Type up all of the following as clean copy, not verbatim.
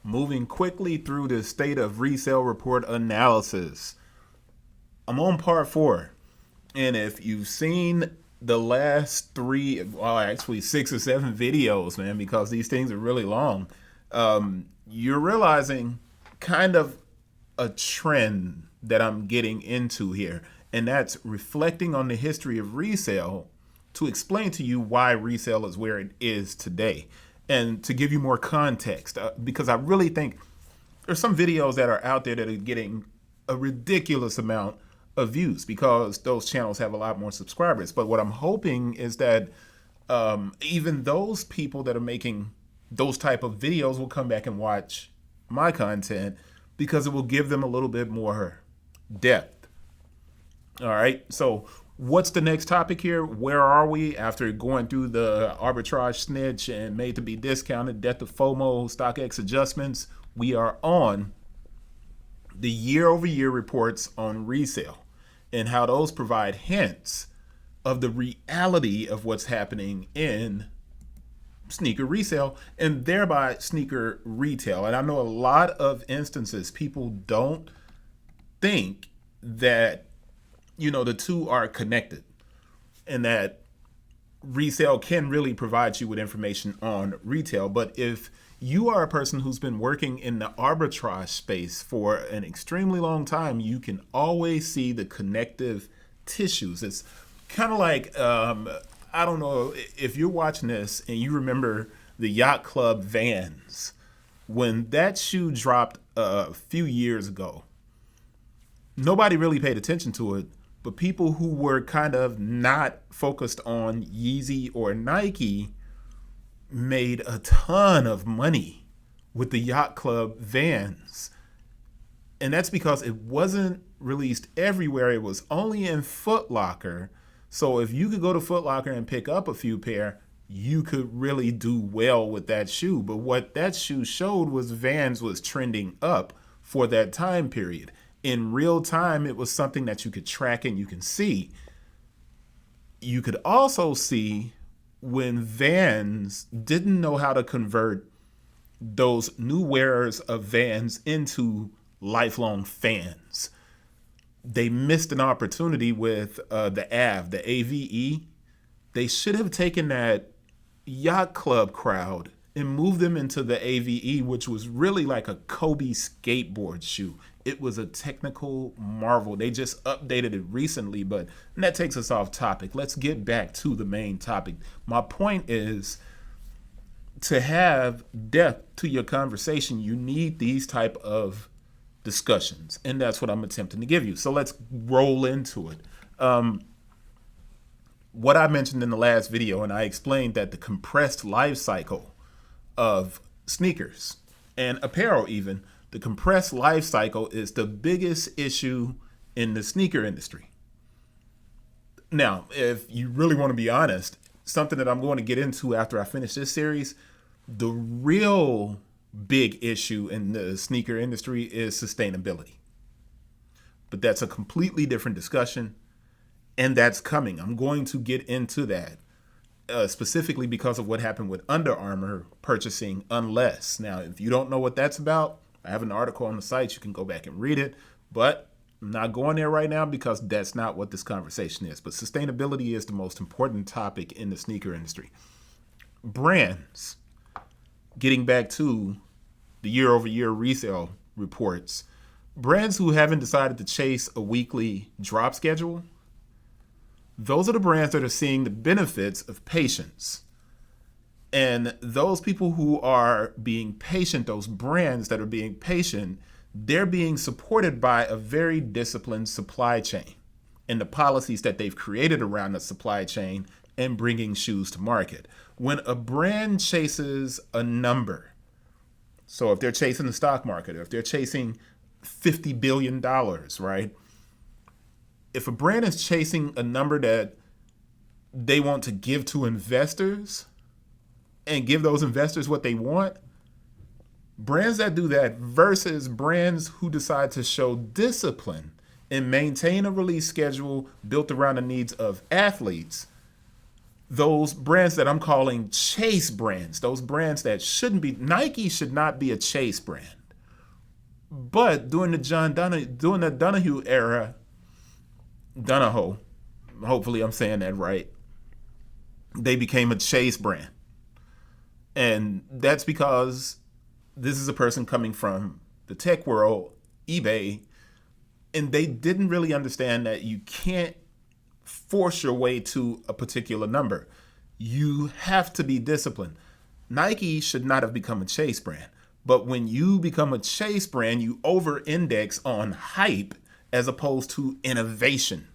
moving quickly through the state of resale report analysis. I'm on part 4. And if you've seen the last 3, well, actually 6 or 7 videos, man, because these things are really long, you're realizing kind of a trend that I'm getting into here. And that's reflecting on the history of resale to explain to you why resale is where it is today. And to give you more context, because I really think there's some videos that are out there that are getting a ridiculous amount of views because those channels have a lot more subscribers. But what I'm hoping is that even those people that are making those type of videos will come back and watch my content because it will give them a little bit more depth. All right. So what's the next topic here? Where are we after going through the arbitrage snitch and made to be discounted, death of FOMO, StockX adjustments? We are on the year-over-year reports on resale and how those provide hints of the reality of what's happening in sneaker resale and thereby sneaker retail. And I know a lot of instances people don't think that, the two are connected and that resale can really provide you with information on retail. But if you are a person who's been working in the arbitrage space for an extremely long time, you can always see the connective tissues. It's kind of like, I don't know if you're watching this and you remember the Yacht Club Vans. When that shoe dropped a few years ago, nobody really paid attention to it, but people who were kind of not focused on Yeezy or Nike made a ton of money with the Yacht Club Vans. And that's because it wasn't released everywhere. It was only in Foot Locker. So if you could go to Foot Locker and pick up a few pair, you could really do well with that shoe. But what that shoe showed was Vans was trending up for that time period. In real time, it was something that you could track and you can see. You could also see when Vans didn't know how to convert those new wearers of Vans into lifelong fans. They missed an opportunity with the the AVE. They should have taken that Yacht Club crowd and moved them into the AVE, which was really like a Kobe skateboard shoe. It was a technical marvel. They just updated it recently, but that takes us off topic. Let's get back to the main topic. My point is to have depth to your conversation, you need these type of discussions, and that's what I'm attempting to give you. So let's roll into it. What I mentioned in the last video, and I explained that the compressed life cycle of sneakers and apparel even, the compressed life cycle is the biggest issue in the sneaker industry. Now, if you really want to be honest, something that I'm going to get into after I finish this series, the real big issue in the sneaker industry is sustainability. But that's a completely different discussion, and that's coming. I'm going to get into that. Specifically because of what happened with Under Armour purchasing Unless. Now, if you don't know what that's about, I have an article on the site. You can go back and read it. But I'm not going there right now because that's not what this conversation is. But sustainability is the most important topic in the sneaker industry. Brands, getting back to the year-over-year resale reports, brands who haven't decided to chase a weekly drop schedule, those are the brands that are seeing the benefits of patience. And those people who are being patient, those brands that are being patient, they're being supported by a very disciplined supply chain and the policies that they've created around the supply chain and bringing shoes to market. When a brand chases a number, so if they're chasing the stock market, or if they're chasing $50 billion, right? If a brand is chasing a number that they want to give to investors and give those investors what they want, brands that do that versus brands who decide to show discipline and maintain a release schedule built around the needs of athletes, those brands that I'm calling chase brands, those brands that shouldn't be. Nike should not be a chase brand. But during the Donahue era, Donahoe, hopefully I'm saying that right, they became a chase brand. And that's because this is a person coming from the tech world, eBay, and they didn't really understand that you can't force your way to a particular number. You have to be disciplined. Nike should not have become a chase brand. But when you become a chase brand, you over-index on hype as opposed to innovation.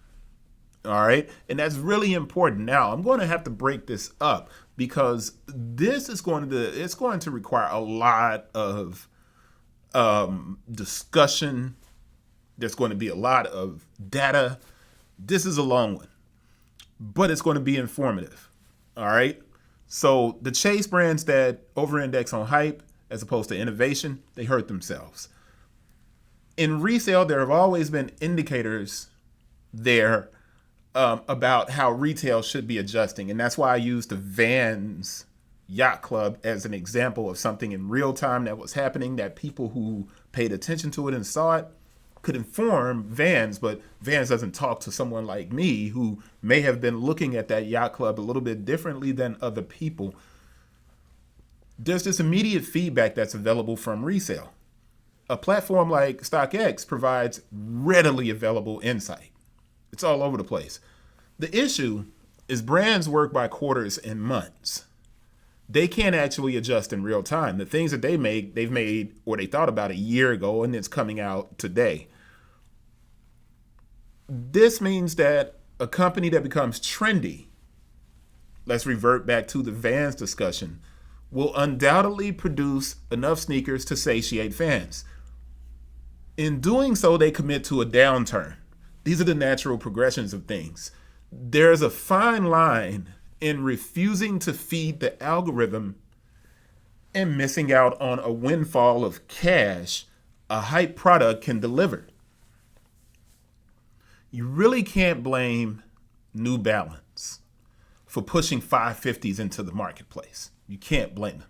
All right? And that's really important. Now, I'm going to have to break this up because this is going to require a lot of discussion. There's going to be a lot of data. This is a long one, but it's going to be informative. All right? So the chase brands that over-index on hype as opposed to innovation, they hurt themselves. In resale, there have always been indicators there about how retail should be adjusting. And that's why I used the Vans Yacht Club as an example of something in real time that was happening that people who paid attention to it and saw it could inform Vans, but Vans doesn't talk to someone like me who may have been looking at that yacht club a little bit differently than other people. There's this immediate feedback that's available from resale. A platform like StockX provides readily available insight. It's all over the place. The issue is brands work by quarters and months. They can't actually adjust in real time. The things that they've made or they thought about a year ago, and it's coming out today. This means that a company that becomes trendy, let's revert back to the Vans discussion, will undoubtedly produce enough sneakers to satiate fans. In doing so, they commit to a downturn. These are the natural progressions of things. There's a fine line in refusing to feed the algorithm and missing out on a windfall of cash a hype product can deliver. You really can't blame New Balance for pushing 550s into the marketplace. You can't blame them.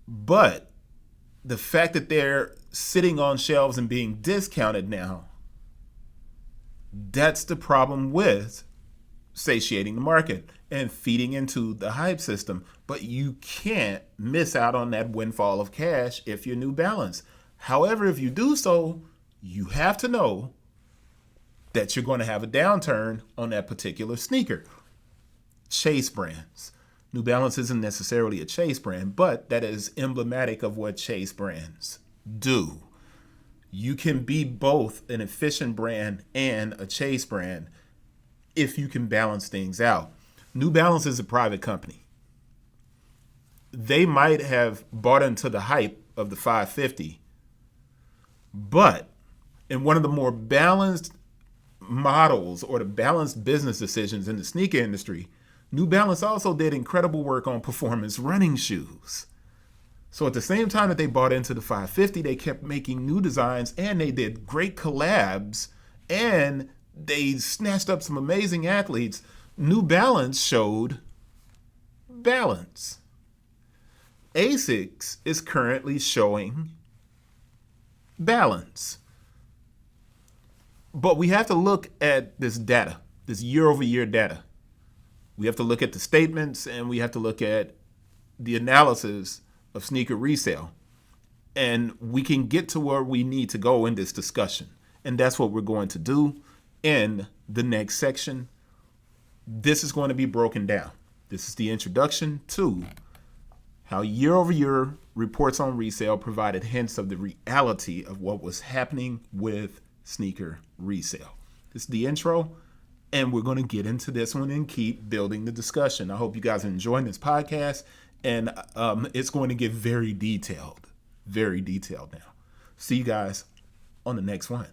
But the fact that they're sitting on shelves and being discounted now, that's the problem with satiating the market and feeding into the hype system. But you can't miss out on that windfall of cash if you're New Balance. However, if you do so, you have to know that you're going to have a downturn on that particular sneaker. Chase brands. New Balance isn't necessarily a chase brand, but that is emblematic of what chase brands do. You can be both an efficient brand and a chase brand if you can balance things out. New Balance is a private company. They might have bought into the hype of the 550, but in one of the more balanced models or the balanced business decisions in the sneaker industry, New Balance also did incredible work on performance running shoes. So at the same time that they bought into the 550, they kept making new designs and they did great collabs and they snatched up some amazing athletes. New Balance showed balance. ASICS is currently showing balance. But we have to look at this data, this year-over-year data. We have to look at the statements and we have to look at the analysis of sneaker resale. And we can get to where we need to go in this discussion. And that's what we're going to do in the next section. This is going to be broken down. This is the introduction to how year-over-year reports on resale provided hints of the reality of what was happening with sneaker resale. This is the intro. And we're going to get into this one and keep building the discussion. I hope you guys are enjoying this podcast. And it's going to get very detailed now. See you guys on the next one.